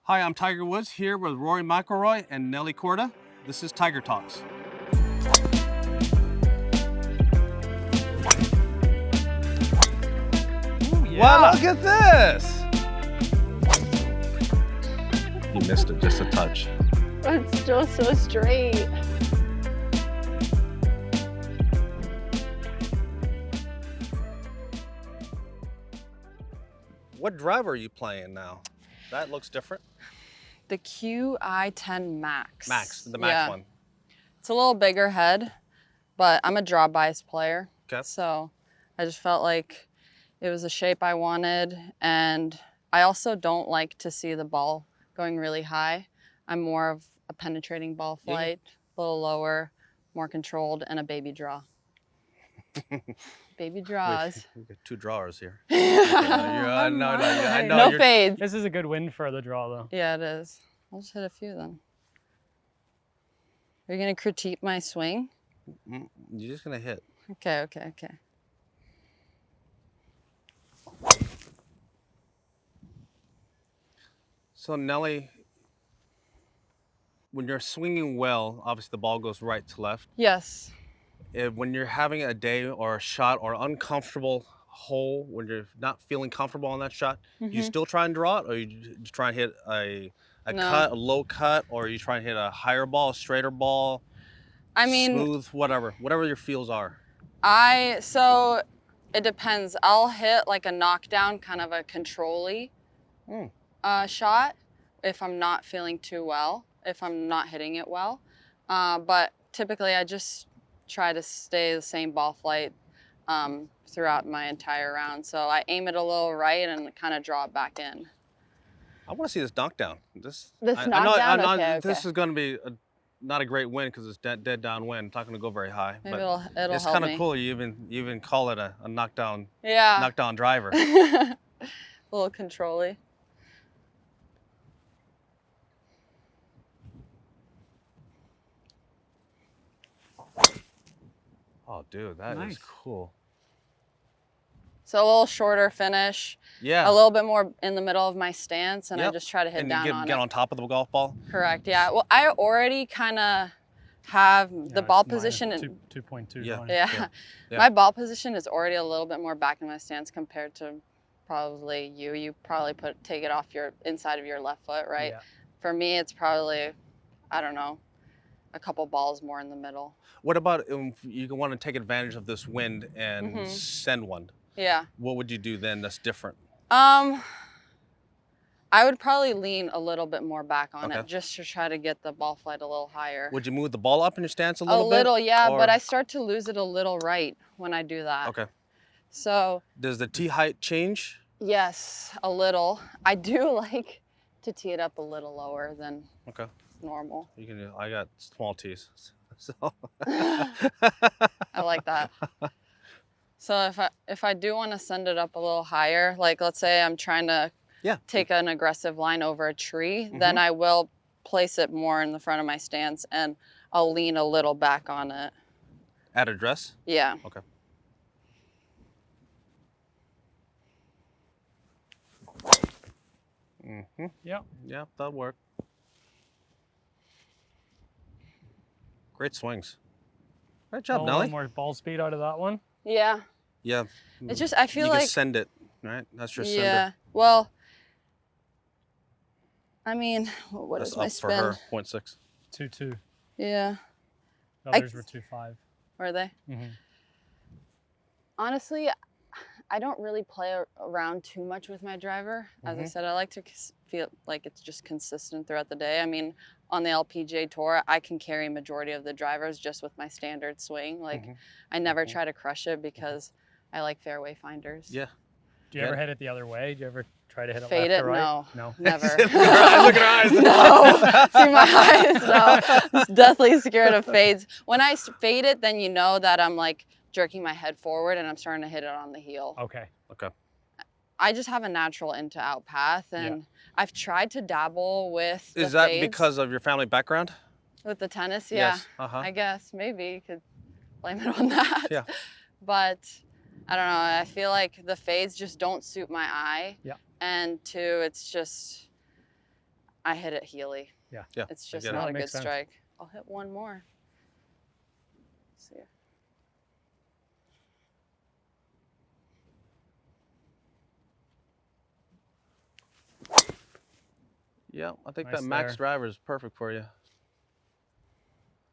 Hi, I'm Tiger Woods here with Rory McIlroy and Nelly Korda. This is Tiger Talks. Ooh, yeah. Wow, look at this! You missed it, just a touch. It's still so straight. What driver are you playing now? That looks different. The QI10 Max. The Max one. It's a little bigger head, but I'm a draw bias player. Okay. So I just felt like it was the shape I wanted. And I also don't like to see the ball going really high. I'm more of a penetrating ball flight, a little lower, more controlled, and a baby draw. Baby draws. We got two drawers here. No fades. This is a good win for the draw, though. Yeah, it is. I'll just hit a few then. Are you going to critique my swing? You're just going to hit. Okay. So Nelly, when you're swinging well, obviously the ball goes right to left. Yes. When you're having a day or a shot or uncomfortable hole, when you're not feeling comfortable on that shot, you still try and draw it, or you just try and hit a cut, a low cut, or you try and hit a higher ball, a straighter ball, I mean, smooth, whatever your feels are. So it depends. I'll hit like a knockdown, kind of a control-y shot if I'm not feeling too well, if I'm not hitting it well. But typically I just try to stay the same ball flight throughout my entire round. So I aim it a little right and kind of draw it back in. I want to see this knockdown. This knockdown? Okay. This is going to be not a great win because it's dead downwind. It's not going to go very high. Maybe but it'll it's help kind of me. cool. You even call it a knockdown. Yeah. Knockdown driver. A little control-y. Oh, dude, that is cool. So a little shorter finish. Yeah. A little bit more in the middle of my stance, and I just try to hit down on it. Get on top of the golf ball? Correct, yeah. Well, I already kind of have the ball position. 2.2. Yeah. My ball position is already a little bit more back in my stance compared to probably you. You probably take it off your inside of your left foot, right? Yeah. For me, it's probably, I don't know, a couple balls more in the middle. What about if you want to take advantage of this wind and send one? Yeah. What would you do then that's different? I would probably lean a little bit more back on it just to try to get the ball flight a little higher. Would you move the ball up in your stance a little bit? A little, yeah, but I start to lose it a little right when I do that. Okay. So. Does the tee height change? Yes, a little. I do like to tee it up a little lower than normal. You can. I got small tees, so. I like that. So if I do want to send it up a little higher, like let's say I'm trying to take an aggressive line over a tree, then I will place it more in the front of my stance and I'll lean a little back on it. At address? Yeah. Okay. Yeah, that'll work. Great swings. Great job, Nelly. More ball speed out of that one. Yeah. Yeah. It's just, I feel you like. can send it, right? That's your sender. Yeah. Well, I mean, what is my spin? That's up for her, 0.6. 2.2. Yeah. The others were 2.5. Were they? Honestly, I don't really play around too much with my driver. As I said, I like to feel like it's just consistent throughout the day. I mean, on the LPGA Tour, I can carry majority of the drivers just with my standard swing. Like, I never try to crush it because I like fairway finders. Yeah. Do you ever hit it the other way? Do you ever try to hit it Fade left it? or right? No, never. Look at her eyes. No, see my eyes? No, I'm definitely scared of fades. When I fade it, then you know that I'm like jerking my head forward and I'm starting to hit it on the heel. Okay. I just have a natural in to out path, and I've tried to dabble with the Is that fades. because of your family background? With the tennis, yeah. Yes. I guess maybe you could blame it on that. Yeah. But I don't know. I feel like the fades just don't suit my eye. Yeah. And two, it's just, I hit it heely. Yeah. Yeah. It's I just get it. not a good Makes sense. strike. I'll hit one more. See. Yeah, I think Nice that max there. driver is perfect for you.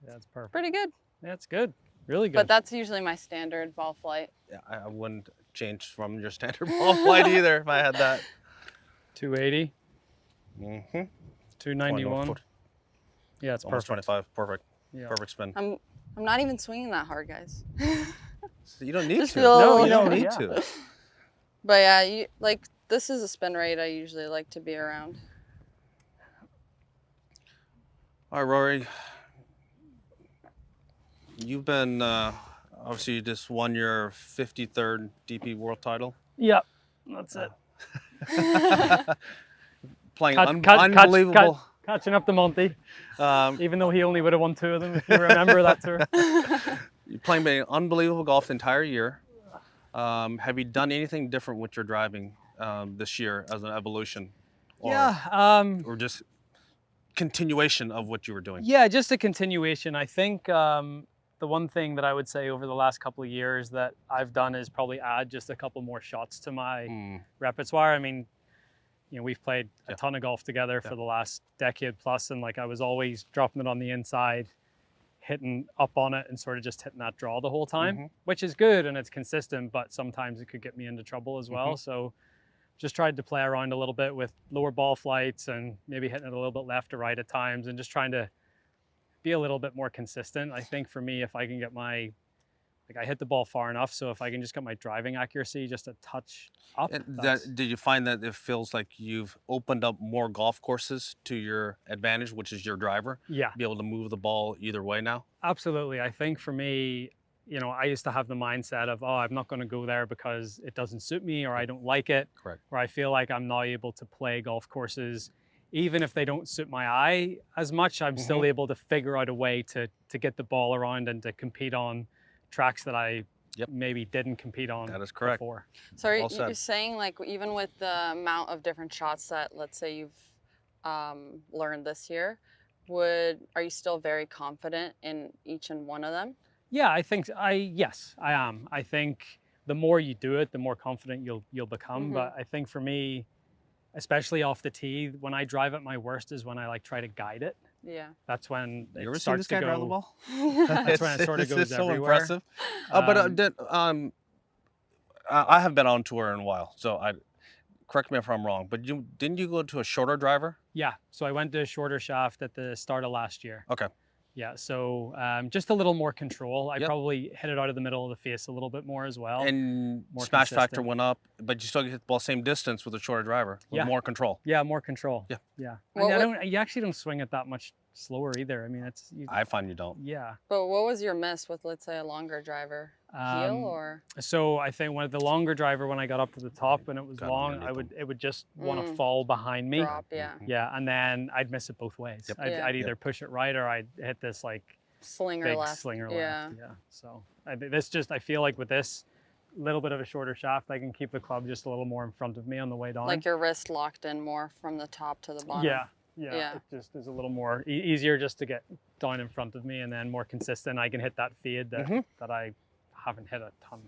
Yeah, it's perfect. Pretty good. That's good. Really good. But that's usually my standard ball flight. Yeah, I wouldn't change from your standard ball flight either if I had that. 280, Mm-hmm. 291. Yeah, it's Almost perfect. 25. Perfect. Yeah. Perfect spin. I'm not even swinging that hard, guys. So you don't need Just to. feel- No, you No, don't need yeah. to. But yeah, this is a spin rate I usually like to be around. All right, Rory. You've been, obviously you just won your 53rd DP World title. Yep, that's it. Playing Catch- unbelievable. Catching up to Monty, Um, even though he only would have won 2 of them, if you remember that tour. You're playing unbelievable golf the entire year. Have you done anything different with your driving this year as an evolution? Or, or just continuation of what you were doing? Yeah, just a continuation. I think the one thing that I would say over the last couple of years that I've done is probably add just a couple more shots to my repertoire. I mean, you know, we've played a ton of golf together for the last decade plus, and like I was always dropping it on the inside, hitting up on it and sort of just hitting that draw the whole time, which is good and it's consistent, but sometimes it could get me into trouble as well. So just tried to play around a little bit with lower ball flights and maybe hitting it a little bit left or right at times and just trying to be a little bit more consistent. I think for me, if I can get I hit the ball far enough, so if I can just get my driving accuracy just a touch up. Did you find that it feels like you've opened up more golf courses to your advantage, which is your driver? Yeah. Be able to move the ball either way now? Absolutely. I think for me, you know, I used to have the mindset of, oh, I'm not going to go there because it doesn't suit me or I don't like it. Correct. Where I feel like I'm now able to play golf courses, even if they don't suit my eye as much, I'm still able to figure out a way to get the ball around and to compete on tracks that I maybe didn't compete on. That is correct. Before. So you're saying, like, even with the amount of different shots that, let's say, you've learned this year, are you still very confident in each and one of them? Yeah, I think yes, I am. I think the more you do it, the more confident you'll become. But I think for me, especially off the tee, when I drive at my worst is when I like try to guide it. Yeah. That's when You ever it seen this starts guy to drive the go. ball? That's when it sort of goes It's so everywhere. impressive. I haven't been on tour in a while, so correct me if I'm wrong, but didn't you go to a shorter driver? Yeah, so I went to a shorter shaft at the start of last year. Okay. Yeah, so just a little more control. I probably hit it out of the middle of the face a little bit more as well. And more smash factor consistent. went up, but you still hit the ball same distance with a shorter driver with more control. Yeah, more control. Yeah. Yeah. And you actually don't swing it that much slower either. I mean, I find you don't. Yeah. But what was your miss with, let's say, a longer driver? Heel or? So I think the longer driver, when I got up to the top and it was long, it would just want to fall behind me. Drop, yeah. Yeah, and then I'd miss it both ways. Yep. I'd either push it right or I'd hit this like slinger big left. slinger yeah. left. Yeah. So I feel like with this little bit of a shorter shaft, I can keep the club just a little more in front of me on the way down. Like your wrist locked in more from the top to the bottom. Yeah. It just is a little more easier just to get down in front of me, and then more consistent. I can hit that fade that I haven't hit a ton.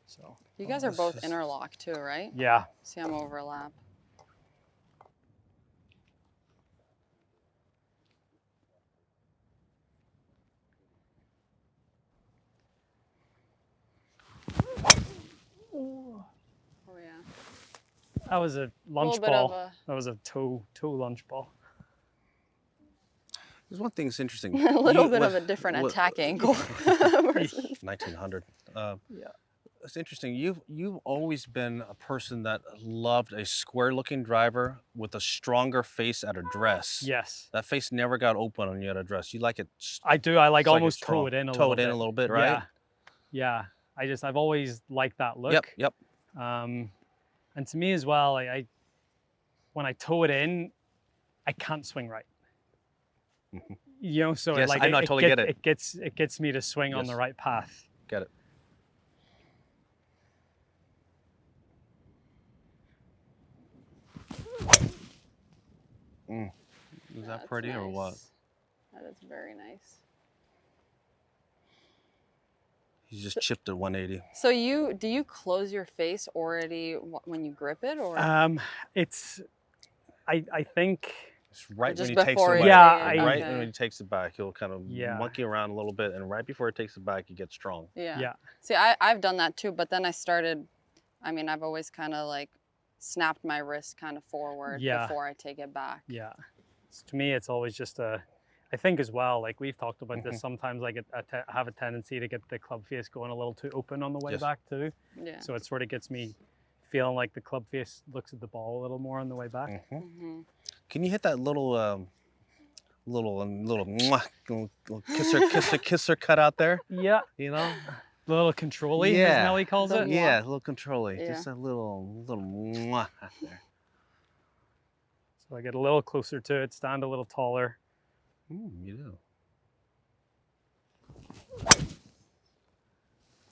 So you guys are both interlock too, right? Yeah. See, I'm overlap. Oh yeah. That was a lunch ball. That was a toe lunch ball. There's one thing that's interesting. A little bit of a different attack angle. 1900. Yeah. It's interesting. You've always been a person that loved a square-looking driver with a stronger face at address. Yes. That face never got open on you at address. You like it. I do. I like almost toe it in a little bit. Toe it in a little bit, right? Yeah. I've always liked that look. Yep. And to me as well, when I toe it in, I can't swing right. You know, so yes, I totally get it. It gets me to swing on the right path. Get it. Is that That's pretty or what? nice. That is very nice. He's just chipped at 180. So do you close your face already when you grip it, or It's, I think. It's right just when he takes it before away. you Yeah, take it? Right Okay. when he takes it back, he'll kind of monkey around a little bit, and right before he takes it back, he gets strong. Yeah. See, I've done that too, but then I started. I mean, I've always kind of like snapped my wrist kind of forward before I take it back. Yeah. So to me, it's always just I think as well, like we've talked about this, sometimes I have a tendency to get the club face going a little too open on the way back too. Yeah. So it sort of gets me feeling like the club face looks at the ball a little more on the way back. Can you hit that little kisser cut out there? Yeah. You know? Little control-y, as Nelly calls it. Yeah, a little control-y. Just a little out there. So I get a little closer to it, stand a little taller. You do.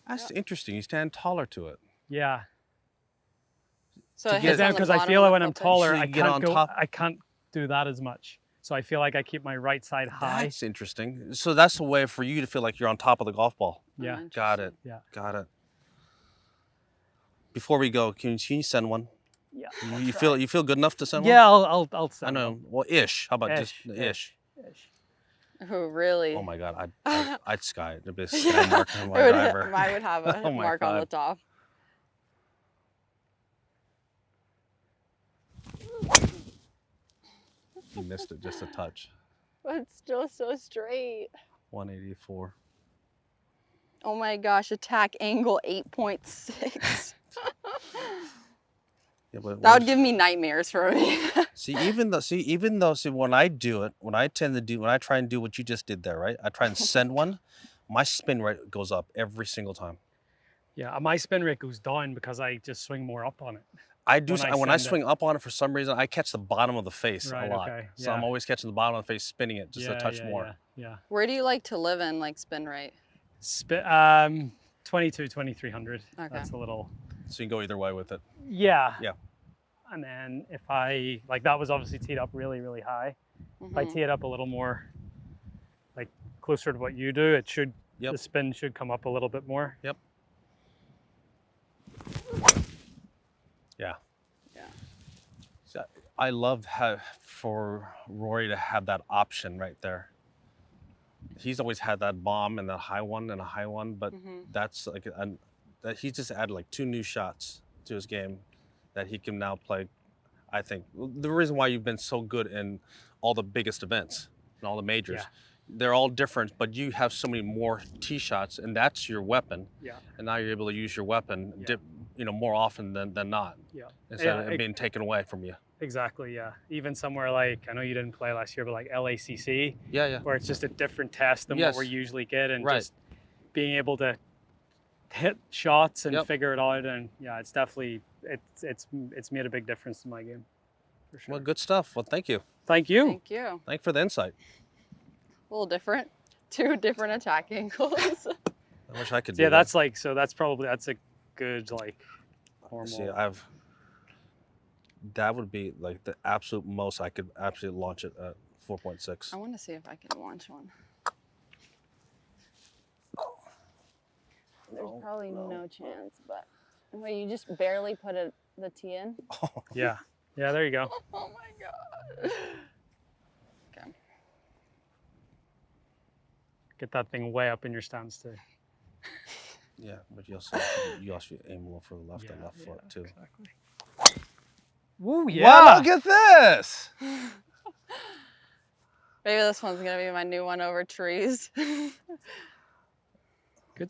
That's interesting. You stand taller to it. Yeah. So it hits on the because I bottom feel of like when the I'm club face? taller, So I you get can't on go. top? I can't do that as much. So I feel like I keep my right side high. That's interesting. So that's a way for you to feel like you're on top of the golf ball. Yeah. Got it. Yeah. Got it. Before we go, can you send one? Yeah. You feel good enough to send one? Yeah, I'll send I know. one. Well, ish. How about just ish? Oh, really? Oh my God, I'd sky it. There'd be a sky mark on my driver. Mine would have a Oh my mark on the God. top. You missed it just a touch. But it's still so straight. 184. Oh my gosh, attack angle 8.6. Yeah, but That would give me nightmares for me. even though when I do it, when I try and do what you just did there, right? I try and send one, my spin rate goes up every single time. Yeah, my spin rate goes down because I just swing more up on it. I do when I send swing up on it for some reason, I catch the bottom of the face a lot. Okay, So I'm always catching the bottom of the face, spinning it just a touch more. Yeah. Where do you like to live in, like spin rate? 22,300. Okay. That's a little. So you can go either way with it. Yeah. Yeah. And then if I, like that was obviously teed up really, really high. If I tee it up a little more, like closer to what you do, it should, the spin should come up a little bit more. Yep. Yeah. Yeah. So I love for Rory to have that option right there. He's always had that bomb and a high one, but that's like that he just added like 2 new shots to his game that he can now play. I think the reason why you've been so good in all the biggest events and all the majors, they're all different, but you have so many more tee shots, and that's your weapon. Yeah. And now you're able to use your weapon, more often than not. Yeah. Instead of it being taken away from you. Exactly. Yeah. Even somewhere like, I know you didn't play last year, but like LACC. Yeah. Where it's just a different test than what we usually get, and just being able to hit shots and figure it out, and it's definitely it's made a big difference to my game, for sure. Well, good stuff. Well, thank you. Thank you. Thank you. Thank you for the insight. A little different. 2 different attack angles. I wish I could do Yeah, that. that's a good like normal. See, that would be like the absolute most I could absolutely launch it at 4.6. I want to see if I can launch one. There's probably no chance, but wait, you just barely put the tee in? Yeah, there you go. Oh my God. Okay. Get that thing way up in your stance too. Yeah, but you also aim a little for the left foot too. Exactly. Woo, Wow, look at this! Maybe this one's gonna be my new one over trees. Good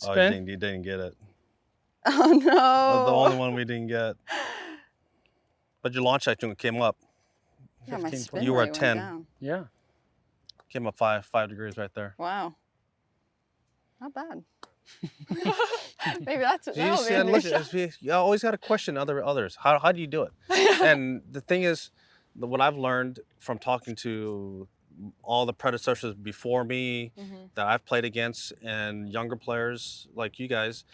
spin. Oh, you didn't get it. Oh no! The only one we didn't get. But your launch actually came up. Yeah, my spin You were rate at went 10. down. Yeah. Came up 5 degrees right there. Wow. Not bad. Maybe that's what You always got to question others. How do you do it? And the thing is, what I've learned from talking to all the predecessors before me that I've played against, and younger players like you guys,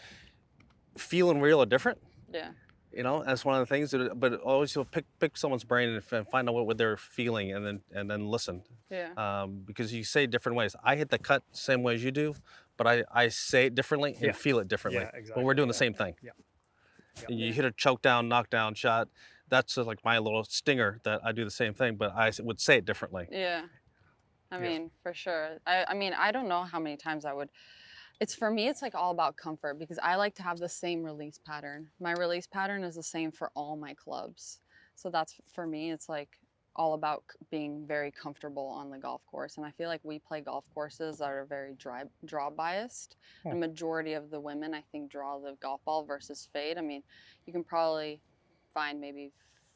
feel and real are different. Yeah. You know, that's one of the things. But always you'll pick someone's brain and find out what they're feeling, and then listen. Yeah. Because you say it different ways. I hit the cut same way as you do, but I say it differently and Yeah. feel it differently. Yeah, exactly. But we're doing the same thing. Yeah. You hit a choke down, knockdown shot. That's like my little stinger that I do the same thing, but I would say it differently. Yeah. I Yeah. mean, for sure. I mean, I don't know how many times I would. It's for me, it's like all about comfort because I like to have the same release pattern. My release pattern is the same for all my clubs. So that's for me, it's like all about being very comfortable on the golf course. And I feel like we play golf courses that are very draw biased. The majority of the women, I think, draw the golf ball versus fade. I mean, you can probably find maybe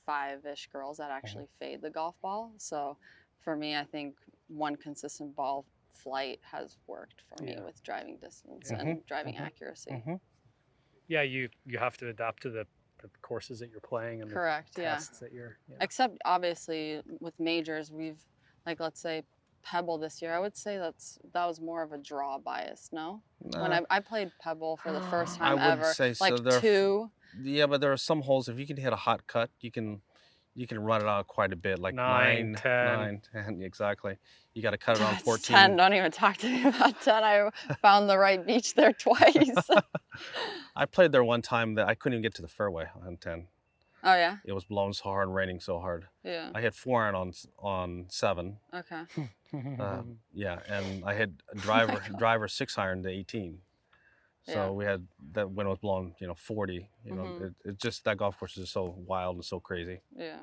5-ish girls that actually fade the golf ball. So for me, I think one consistent ball flight has worked for me with driving distance and driving accuracy. Yeah, you have to adapt to the courses that you're playing and Correct, the tests that you're. Yeah. Except obviously with majors, we've like let's say Pebble this year. I would say that was more of a draw bias. No, when I played Pebble for the first time I would ever, say so. like 2. Yeah, but there are some holes. If you can hit a hot cut, you can run it out quite a bit, like 9, 10. 10, exactly. You got to cut it on 14. 10. Don't even talk to me about 10. I found the right beach there twice. I played there one time that I couldn't even get to the fairway on 10. Oh yeah. It was blowing so hard and raining so hard. Yeah. I hit 4-iron on 7. Okay. Yeah, and I hit driver 6-iron to 18. So we had that when it was blowing, 40. It just that golf course is so wild and so crazy. Yeah.